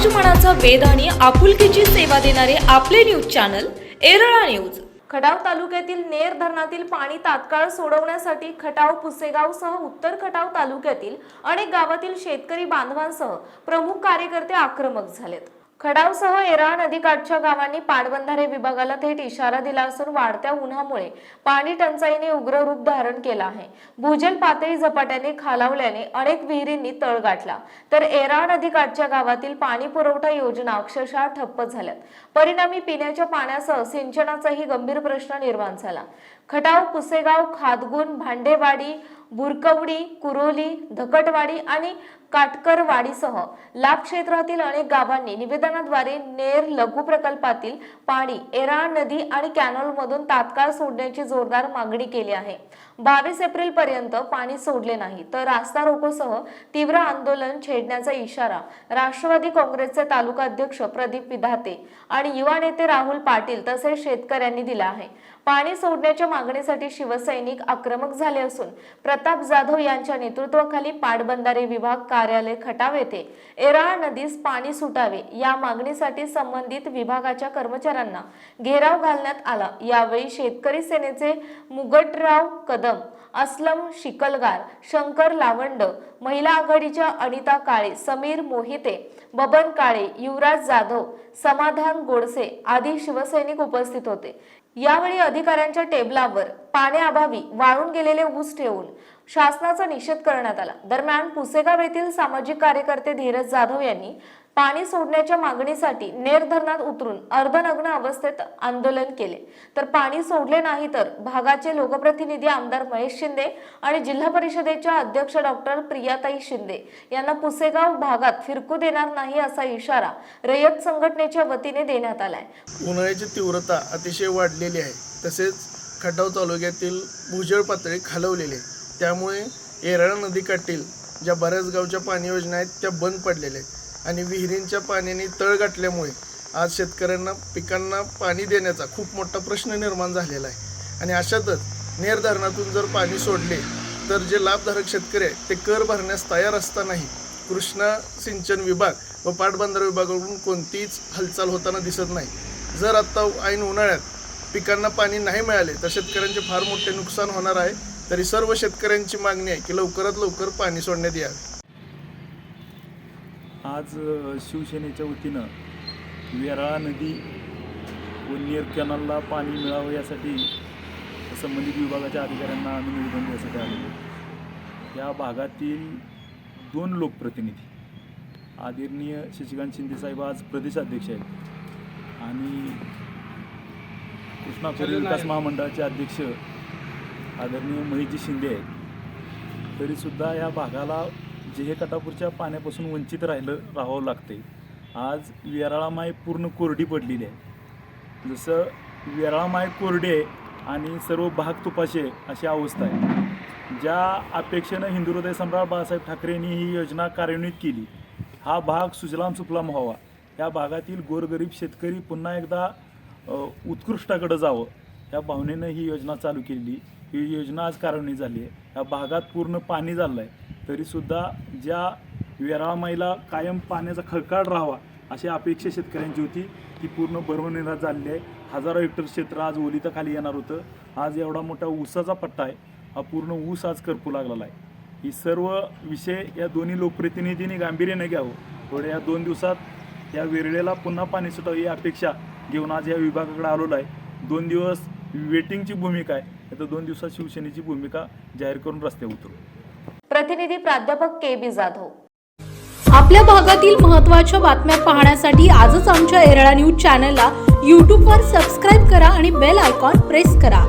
मनाचा वेध आणि आपुलकीची सेवा देणारे आपले news channel Erala news. Khatav तालुक्यातील नेर धरणातील पाणी तात्काळ सोडवण्यासाठी खटाव पुसेगावसह उत्तर खटाव तालुक्यातील अनेक गावातील शेतकरी बांधवांसह प्रमुख कार्यकर्ते आक्रमक झालेत। खटावसह एरळा नदीकाठच्या गावांनी पाटबंधारे विभागाला थेट इशारा दिला असून वाढत्या उन्हामुळे पाणी टंचाईने उग्र रूप धारण केला आहे। भूजल पातळी झपाट्याने खालावल्याने अनेक विहिरींनी तळ गाठला, तर एरळा नदीकाठच्या गावातील पाणी पुरवठा योजना अक्षरशः ठप्प झाल्यात। परिणामी पिण्याच्या पाण्यासह सिंचनाचाही गंभीर प्रश्न निर्माण झाला। खटाव, पुसेगाव, खादगुण, भांडेवाडी, बुरकवडी, कुरोली, धकटवाडी आणि काटकरवाडीसह लाभ क्षेत्रातील अनेक गावांनी निवेदनाद्वारे नेर लघु प्रकल्पातील पाणी एरळा नदी आणि कॅनॉलमधून तात्काळ सोडण्याची जोरदार मागणी केली आहे। 22 एप्रिल पर्यंत पाणी सोडले नाही तर रास्ता रोकोसह तीव्र आंदोलन छेडण्याचा इशारा राष्ट्रवादी काँग्रेसचे तालुका अध्यक्ष प्रदीप विधाते आणि युवा नेते राहुल पाटील तसेच शेतकऱ्यांनी दिला आहे। पाणी सोडण्याच्या मागणीसाठी शिवसैनिक आक्रमक झाले असून प्रताप जाधव यांच्या नेतृत्वाखाली पाटबंधारे विभाग कार्यालय खटाव येथे एरळा नदीस पाणी सुटावे या मागणीसाठी संबंधित विभागाच्या कर्मचाऱ्यांना घेराव घालण्यात आला। यावेळी शेतकरी सेनेचे मुगटराव कदम, असलम शिकलगार, शंकर लावंड, महिला आघाडीच्या अनिता काळे, समीर मोहिते, बबन काळे, युवराज जाधव, समाधान गोडसे आदी शिवसैनिक उपस्थित होते। यावेळी अधिकाऱ्यांच्या टेबलावर पाण्याअभावी वाळून गेलेले ऊस ठेवून शासनाचा निषेध करण्यात आला। दरम्यान पुसेगाव येथील सामाजिक कार्यकर्ते धीरज जाधव यांनी पाणी सोडण्याच्या मागणीसाठी नेर धरणात उतरून अर्धनग्न अवस्थेत आंदोलन केले, तर पाणी सोडले नाही तर भागाचे लोकप्रतिनिधी आमदार महेश शिंदे आणि जिल्हा परिषदेच्या अध्यक्ष डॉक्टर प्रियाताई शिंदे यांना पुसेगाव भागात फिरकू देणार नाही असा इशारा रयत संघटनेच्या वतीने देण्यात आलाय। उन्हाळ्याची तीव्रता अतिशय वाढलेली आहे, तसेच खटाव तालुक्यातील भूजल पातळी खालवलेली आहे। त्यामुळे एरळा नदीकाठील ज्या बऱ्याच गावच्या पाणी योजना आहेत त्या बंद पडलेल्या आहेत आणि विहिरींच्या पाण्याने तळ गाठल्यामुळे आज शेतकऱ्यांना पिकांना पाणी देण्याचा खूप मोठा प्रश्न निर्माण झालेला आहे। आणि अशातच नेर धरणातून जर पाणी सोडले तर जे लाभधारक शेतकरी आहेत ते कर भरण्यास तयार असतानाही कृष्णा सिंचन विभाग व पाटबंधारे विभागाकडून कोणतीच हालचाल होताना दिसत नाही। जर आत्ता ऐन उन्हाळ्यात पिकांना पाणी नाही मिळाले तर शेतकऱ्यांचे फार मोठे नुकसान होणार आहे। तरी सर्व शेतकऱ्यांची मागणी आहे की लवकरात लवकर पाणी सोडण्यात यावे। आज शिवसेनेच्या वतीनं एरळा नदी व नेर कॅनलला पाणी मिळावं यासाठी संबंधित विभागाच्या अधिकाऱ्यांना आम्ही निवेदन द्यायसाठी आलो। या भागातील 2 लोकप्रतिनिधी आदरणीय शशिकांत शिंदेसाहेब आज प्रदेशाध्यक्ष आहेत आणि कृष्णा खोरे विकास महामंडळाचे अध्यक्ष आदरणीय महेशजी शिंदे आहेत। तरीसुद्धा या भागाला जे कटापूरच्या पाण्यापासून वंचित राहावं लागते। आज वेराळामाई पूर्ण कोरडी पडलेली आहे। जसं वेराळामाई कोरडी आहे आणि सर्व भाग तुपाशे अशी अवस्था आहे। ज्या अपेक्षेनं हिंदू हृदय सम्राट बाळासाहेब ठाकरेंनी ही योजना कार्यान्वित केली, हा भाग सुजलाम सुफलाम व्हावा, या भागातील गोरगरीब शेतकरी पुन्हा एकदा उत्कृष्टाकडे जावं या भावनेनं ही योजना चालू केली। ही योजना आज कार्यान्वित झाली आहे। या भागात पूर्ण पाणी झालं आहे, तरीसुद्धा ज्या वेराळामाईला कायम पाण्याचा खळखळ राहावा अशी अपेक्षा शेतकऱ्यांची होती ती पूर्ण भरवणीला झालेली आहे। हजारो हेक्टर क्षेत्र आज ओलिताखाली येणार होतं। आज एवढा मोठा ऊसाचा पट्टा आहे, हा पूर्ण ऊस आज करपू लागलेला आहे। ही सर्व विषय या दोन्ही लोकप्रतिनिधींनी गांभीर्याने घ्यावं। थोड्या या 2 दिवसात या वेरळेला पुन्हा पाणी सुटावं ही अपेक्षा घेऊन आज या विभागाकडे आलेलो आहे। 2 दिवस वेटिंगची भूमिका आहे, तर 2 दिवसात शिवसेनेची भूमिका जाहीर करून रस्त्यावर उतरू। प्रतिनिधी प्राध्यापक KB जाधव। आपल्या भागातील महत्त्वाच्या बातम्या पाहण्यासाठी आजच आमच्या एरळा न्यूज चॅनलला YouTube वर सबस्क्राईब करा आणि बेल आयकॉन प्रेस करा।